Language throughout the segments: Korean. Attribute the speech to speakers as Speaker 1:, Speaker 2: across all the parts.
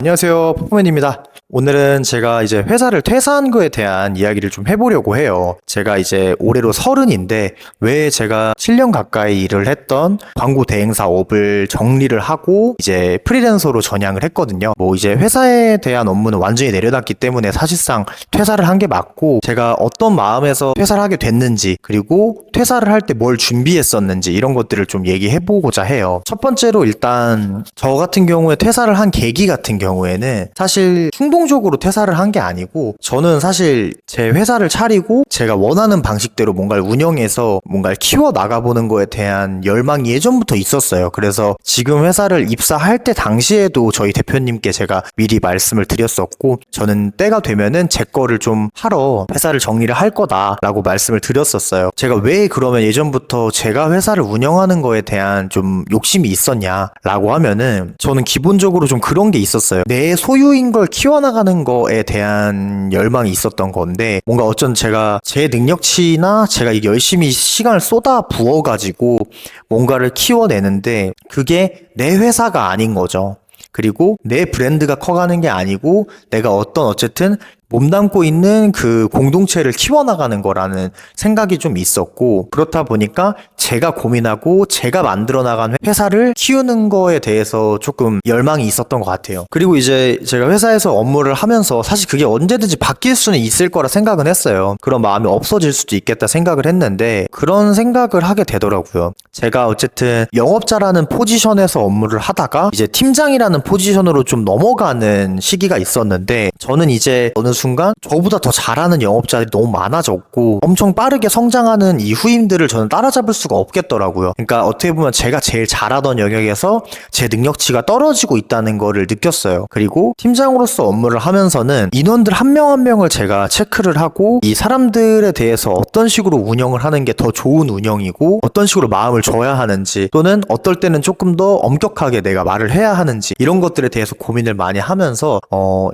Speaker 1: 안녕하세요, 퍼포맨입니다. 오늘은 제가 이제 회사를 퇴사한 거에 대한 이야기를 좀 해보려고 해요. 제가 이제 올해로 30인데 왜 제가 7년 가까이 일을 했던 광고 대행사업을 정리를 하고 이제 프리랜서로 전향을 했거든요. 뭐 이제 회사에 대한 업무는 완전히 내려놨기 때문에 사실상 퇴사를 한 게 맞고, 제가 어떤 마음에서 퇴사를 하게 됐는지, 그리고 퇴사를 할 때 뭘 준비했었는지 이런 것들을 좀 얘기해보고자 해요. 첫 번째로 일단 저 같은 경우에 퇴사를 한 계기 같은 경우에는 사실 충동적으로 퇴사를 한 게 아니고, 저는 사실 제 회사를 차리고 제가 원하는 방식대로 뭔가를 운영해서 뭔가를 키워 나가보는 거에 대한 열망이 예전부터 있었어요. 그래서 지금 회사를 입사할 때 당시에도 저희 대표님께 제가 미리 말씀을 드렸었고, 저는 때가 되면은 제 거를 좀 하러 회사를 정리를 할 거다라고 말씀을 드렸었어요. 제가 왜 그러면 예전부터 제가 회사를 운영하는 거에 대한 좀 욕심이 있었냐라고 하면은, 저는 기본적으로 좀 그런 게 있었어요. 내 소유인 걸 키워나가는 거에 대한 열망이 있었던 건데, 뭔가 어쩐 제가 제 능력치나 제가 이게 열심히 시간을 쏟아 부어가지고 뭔가를 키워내는데 그게 내 회사가 아닌 거죠. 그리고 내 브랜드가 커가는 게 아니고 내가 어쨌든 몸담고 있는 그 공동체를 키워나가는 거라는 생각이 좀 있었고, 그렇다 보니까 제가 고민하고 제가 만들어 나간 회사를 키우는 거에 대해서 조금 열망이 있었던 것 같아요. 그리고 이제 제가 회사에서 업무를 하면서 사실 그게 언제든지 바뀔 수는 있을 거라 생각은 했어요. 그런 마음이 없어질 수도 있겠다 생각을 했는데 그런 생각을 하게 되더라고요. 제가 어쨌든 영업자라는 포지션에서 업무를 하다가 이제 팀장이라는 포지션으로 좀 넘어가는 시기가 있었는데, 저는 이제 어느 순간 저보다 더 잘하는 영업자들이 너무 많아졌고 엄청 빠르게 성장하는 이 후임들을 저는 따라잡을 수가 없겠더라고요. 그러니까 어떻게 보면 제가 제일 잘하던 영역에서 제 능력치가 떨어지고 있다는 거를 느꼈어요. 그리고 팀장으로서 업무를 하면서는 인원들 한 명 한 명을 제가 체크를 하고 이 사람들에 대해서 어떤 식으로 운영을 하는 게 더 좋은 운영이고 어떤 식으로 마음을 줘야 하는지, 또는 어떨 때는 조금 더 엄격하게 내가 말을 해야 하는지, 이런 것들에 대해서 고민을 많이 하면서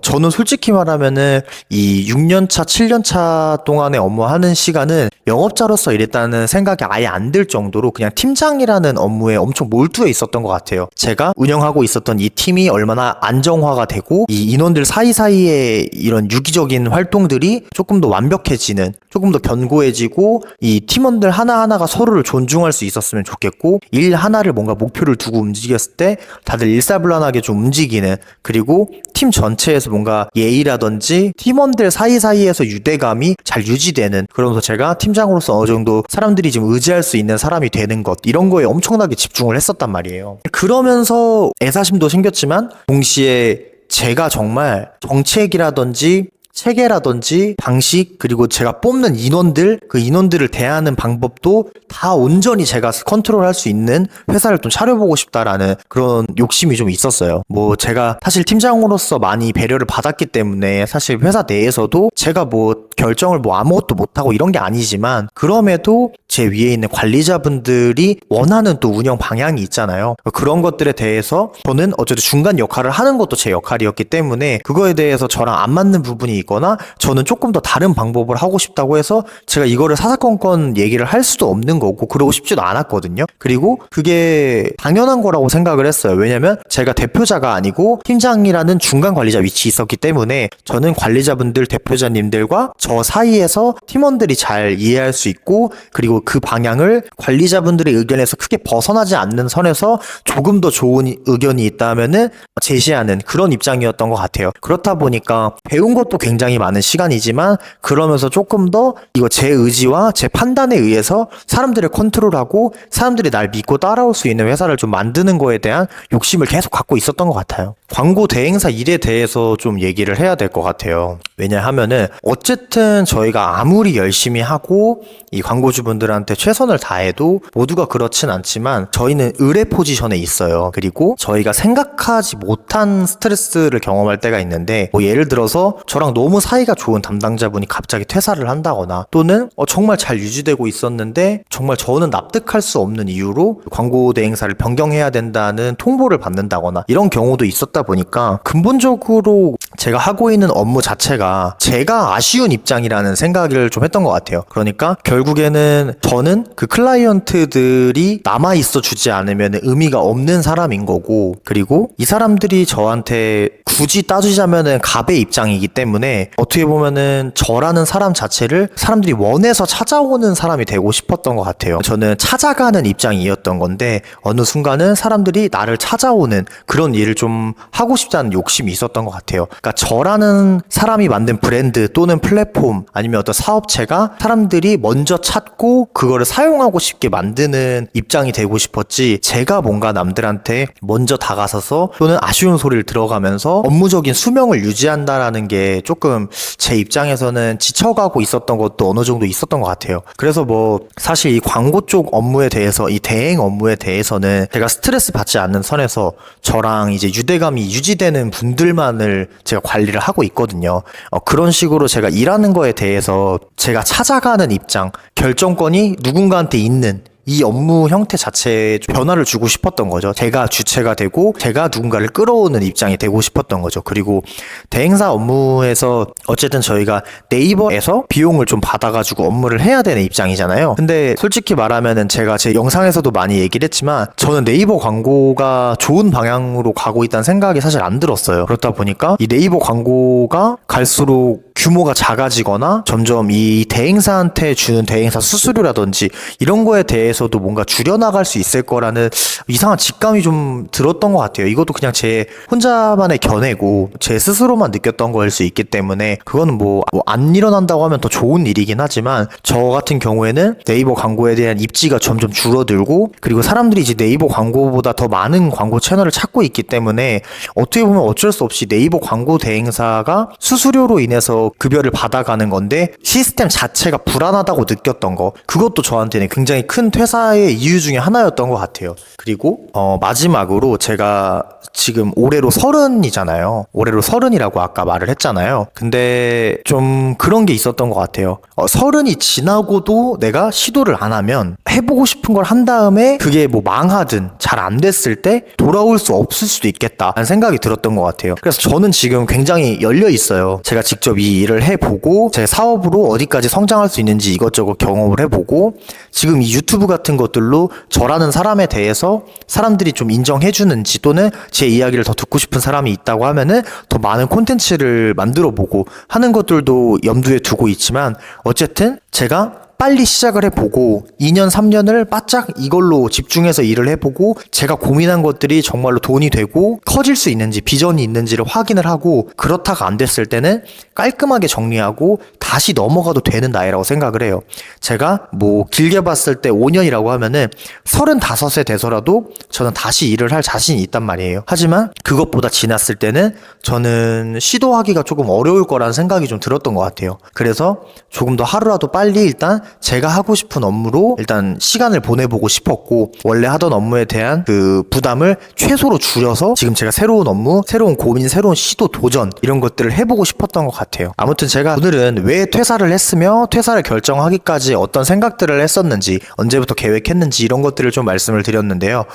Speaker 1: 저는 솔직히 말하면은 이 6년차, 7년차 동안에 업무하는 시간은 영업자로서 일했다는 생각이 아예 안 들 정도로 그냥 팀장이라는 업무에 엄청 몰두해 있었던 것 같아요. 제가 운영하고 있었던 이 팀이 얼마나 안정화가 되고 이 인원들 사이사이에 이런 유기적인 활동들이 조금 더 완벽해지는, 조금 더 견고해지고 이 팀원들 하나하나가 서로를 존중할 수 있었으면 좋겠고, 일 하나를 뭔가 목표를 두고 움직였을 때 다들 일사불란하게 좀 움직이는, 그리고 팀 전체에서 뭔가 예의라든지 팀원들 사이사이에서 유대감이 잘 유지되는, 그러면서 제가 팀장으로서 어느 정도 사람들이 좀 의지할 수 있는 사람이 되는 것, 이런 거에 엄청나게 집중을 했었단 말이에요. 그러면서 애사심도 생겼지만 동시에 제가 정말 정책이라든지 체계라든지 방식, 그리고 제가 뽑는 인원들, 그 인원들을 대하는 방법도 다 온전히 제가 컨트롤할 수 있는 회사를 좀 차려보고 싶다라는 그런 욕심이 좀 있었어요. 뭐 제가 사실 팀장으로서 많이 배려를 받았기 때문에 사실 회사 내에서도 제가 뭐 결정을 뭐 아무것도 못하고 이런 게 아니지만, 그럼에도 제 위에 있는 관리자분들이 원하는 또 운영 방향이 있잖아요. 그런 것들에 대해서 저는 어쨌든 중간 역할을 하는 것도 제 역할이었기 때문에 그거에 대해서 저랑 안 맞는 부분이 있거나 저는 조금 더 다른 방법을 하고 싶다고 해서 제가 이거를 사사건건 얘기를 할 수도 없는 거고 그러고 싶지도 않았거든요. 그리고 그게 당연한 거라고 생각을 했어요. 왜냐면 제가 대표자가 아니고 팀장이라는 중간 관리자 위치에 있었기 때문에 저는 관리자분들, 대표자님들과 저 사이에서 팀원들이 잘 이해할 수 있고, 그리고 그 방향을 관리자분들의 의견에서 크게 벗어나지 않는 선에서 조금 더 좋은 의견이 있다면은 제시하는 그런 입장이었던 것 같아요. 그렇다 보니까 배운 것도 굉장히 많은 시간이지만, 그러면서 조금 더 이거 제 의지와 제 판단에 의해서 사람들을 컨트롤하고 사람들이 날 믿고 따라올 수 있는 회사를 좀 만드는 거에 대한 욕심을 계속 갖고 있었던 것 같아요. 광고 대행사 일에 대해서 좀 얘기를 해야 될 것 같아요. 왜냐하면은 어쨌든 저희가 아무리 열심히 하고 이 광고주분들한테 최선을 다해도 모두가 그렇진 않지만 저희는 의뢰 포지션에 있어요. 그리고 저희가 생각하지 못한 스트레스를 경험할 때가 있는데, 뭐 예를 들어서 저랑 너무 사이가 좋은 담당자분이 갑자기 퇴사를 한다거나, 또는 정말 잘 유지되고 있었는데 정말 저는 납득할 수 없는 이유로 광고 대행사를 변경해야 된다는 통보를 받는다거나, 이런 경우도 있었다 보니까 근본적으로 제가 하고 있는 업무 자체가 제가 아쉬운 입장이라는 생각을 좀 했던 것 같아요. 그러니까 결국에는 저는 그 클라이언트들이 남아있어 주지 않으면 의미가 없는 사람인 거고, 그리고 이 사람들이 저한테 굳이 따지자면은 갑의 입장이기 때문에 어떻게 보면은 저라는 사람 자체를 사람들이 원해서 찾아오는 사람이 되고 싶었던 것 같아요. 저는 찾아가는 입장이었던 건데 어느 순간은 사람들이 나를 찾아오는 그런 일을 좀 하고 싶지 않은 욕심이 있었던 것 같아요. 그러니까 저라는 사람이 만든 브랜드 또는 플랫폼 아니면 어떤 사업체가 사람들이 먼저 찾고 그거를 사용하고 싶게 만드는 입장이 되고 싶었지, 제가 뭔가 남들한테 먼저 다가서서 또는 아쉬운 소리를 들어가면서 업무적인 수명을 유지한다라는 게 조금 제 입장에서는 지쳐가고 있었던 것도 어느 정도 있었던 것 같아요. 그래서 뭐 사실 이 광고 쪽 업무에 대해서, 이 대행 업무에 대해서는 제가 스트레스 받지 않는 선에서 저랑 이제 유대감이 유지되는 분들만을 제가 관리를 하고 있거든요. 그런 식으로 제가 일하는 거에 대해서 제가 찾아가는 입장, 결정권이 누군가한테 있는 이 업무 형태 자체에 변화를 주고 싶었던 거죠. 제가 주체가 되고 제가 누군가를 끌어오는 입장이 되고 싶었던 거죠. 그리고 대행사 업무에서 어쨌든 저희가 네이버에서 비용을 좀 받아가지고 업무를 해야 되는 입장이잖아요. 근데 솔직히 말하면은 제가 제 영상에서도 많이 얘기를 했지만 저는 네이버 광고가 좋은 방향으로 가고 있다는 생각이 사실 안 들었어요. 그렇다 보니까 이 네이버 광고가 갈수록 규모가 작아지거나 점점 이 대행사한테 주는 대행사 수수료라든지 이런 거에 대해서도 뭔가 줄여나갈 수 있을 거라는 이상한 직감이 좀 들었던 것 같아요. 이것도 그냥 제 혼자만의 견해고 제 스스로만 느꼈던 거일 수 있기 때문에 그거는 뭐 안 일어난다고 하면 더 좋은 일이긴 하지만, 저 같은 경우에는 네이버 광고에 대한 입지가 점점 줄어들고, 그리고 사람들이 이제 네이버 광고보다 더 많은 광고 채널을 찾고 있기 때문에 어떻게 보면 어쩔 수 없이 네이버 광고 대행사가 수수료로 인해서 급여를 받아가는 건데 시스템 자체가 불안하다고 느꼈던 거, 그것도 저한테는 굉장히 큰 퇴사의 이유 중에 하나였던 것 같아요. 그리고 마지막으로 제가 지금 올해로 30이잖아요. 올해로 30이라고 아까 말을 했잖아요. 근데 좀 그런 게 있었던 것 같아요. 30이 지나고도 내가 시도를 안 하면 해보고 싶은 걸 한 다음에 그게 뭐 망하든 잘 안 됐을 때 돌아올 수 없을 수도 있겠다라는 생각이 들었던 것 같아요. 그래서 저는 지금 굉장히 열려 있어요. 제가 직접 이 일을 해보고 제 사업으로 어디까지 성장할 수 있는지 이것저것 경험을 해보고, 지금 이 유튜브 같은 것들로 저라는 사람에 대해서 사람들이 좀 인정해주는지 또는 제 이야기를 더 듣고 싶은 사람이 있다고 하면은 더 많은 콘텐츠를 만들어보고 하는 것들도 염두에 두고 있지만, 어쨌든 제가 빨리 시작을 해보고 2년 3년을 바짝 이걸로 집중해서 일을 해보고 제가 고민한 것들이 정말로 돈이 되고 커질 수 있는지 비전이 있는지를 확인을 하고, 그렇다가 안 됐을 때는 깔끔하게 정리하고 다시 넘어가도 되는 나이라고 생각을 해요. 제가 뭐 길게 봤을 때 5년이라고 하면은 35세 돼서라도 저는 다시 일을 할 자신이 있단 말이에요. 하지만 그것보다 지났을 때는 저는 시도하기가 조금 어려울 거라는 생각이 좀 들었던 것 같아요. 그래서 조금 더 하루라도 빨리 일단 제가 하고 싶은 업무로 일단 시간을 보내보고 싶었고, 원래 하던 업무에 대한 그 부담을 최소로 줄여서 지금 제가 새로운 업무, 새로운 고민, 새로운 시도, 도전 이런 것들을 해보고 싶었던 것 같아요. 아무튼 제가 오늘은 왜 퇴사를 했으며 퇴사를 결정하기까지 어떤 생각들을 했었는지, 언제부터 계획했는지 이런 것들을 좀 말씀을 드렸는데요.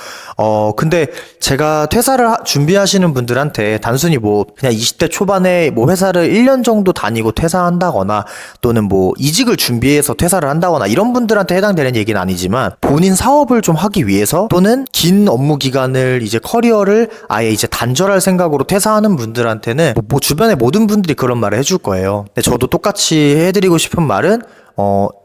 Speaker 1: 근데 제가 퇴사를 준비하시는 분들한테 단순히 뭐 그냥 20대 초반에 뭐 회사를 1년 정도 다니고 퇴사한다거나 또는 뭐 이직을 준비해서 퇴사를 한다거나 이런 분들한테 해당되는 얘기는 아니지만, 본인 사업을 좀 하기 위해서 또는 긴 업무 기간을 이제 커리어를 아예 이제 단절할 생각으로 퇴사하는 분들한테는 뭐 주변의 모든 분들이 그런 말을 해줄 거예요. 근데 저도 똑같이 해드리고 싶은 말은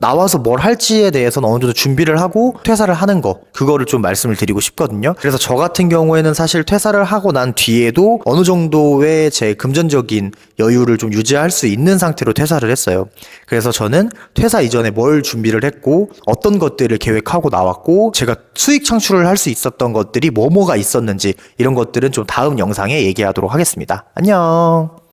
Speaker 1: 나와서 뭘 할지에 대해서는 어느 정도 준비를 하고 퇴사를 하는 거, 그거를 좀 말씀을 드리고 싶거든요. 그래서 저 같은 경우에는 사실 퇴사를 하고 난 뒤에도 어느 정도의 제 금전적인 여유를 좀 유지할 수 있는 상태로 퇴사를 했어요. 그래서 저는 퇴사 이전에 뭘 준비를 했고 어떤 것들을 계획하고 나왔고 제가 수익 창출을 할 수 있었던 것들이 뭐가 있었는지, 이런 것들은 좀 다음 영상에 얘기하도록 하겠습니다. 안녕.